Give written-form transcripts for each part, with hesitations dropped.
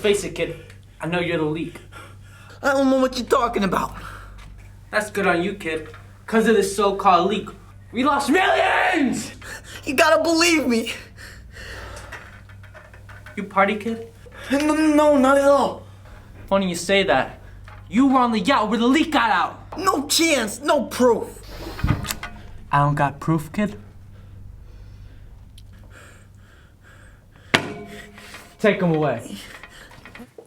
face it, kid. I know you're the leak. I don't know what you're talking about. That's good on you, kid. Because of this so-called leak, we lost millions! You gotta believe me. You party, kid? No, not at all. Funny you say that. You were on the yacht where the leak got out. No chance, no proof. I don't got proof, kid. Take him away.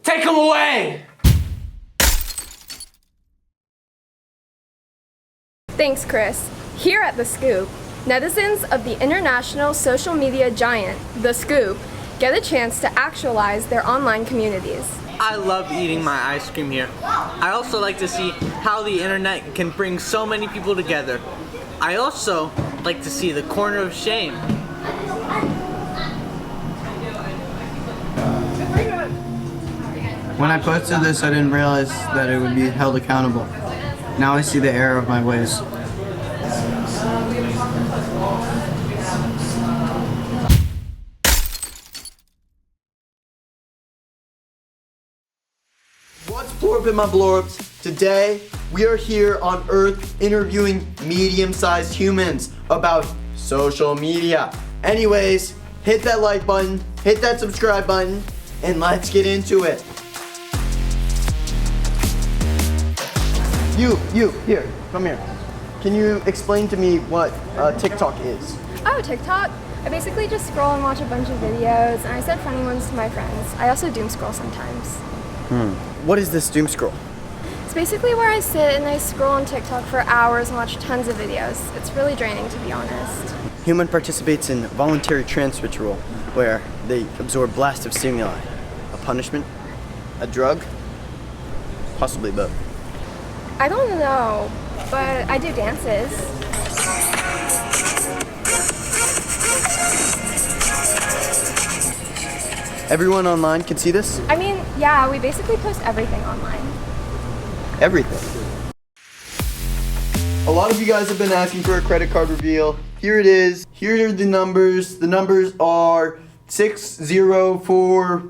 Take him away! Thanks, Chris. Here at The Scoop, netizens of the international social media giant, The Scoop, get a chance to actualize their online communities. I love eating my ice cream here. I also like to see how the internet can bring so many people together. I also like to see the corner of shame. When I posted this, I didn't realize that it would be held accountable. Now I see the error of my ways. What's blowup in my blowups? Today, we are here on Earth interviewing medium-sized humans about social media. Anyways, hit that like button, hit that subscribe button, and let's get into it. You, here, come here. Can you explain to me what TikTok is? Oh, TikTok? I basically just scroll and watch a bunch of videos, and I send funny ones to my friends. I also doom scroll sometimes. What is this doom scroll? It's basically where I sit and I scroll on TikTok for hours and watch tons of videos. It's really draining, to be honest. Human participates in voluntary trance ritual, where they absorb blast of stimuli. A punishment? A drug? Possibly both. I don't know, but I do dances. Everyone online can see this? I mean, yeah, we basically post everything online. Everything. A lot of you guys have been asking for a credit card reveal. Here it is. Here are the numbers. The numbers are 604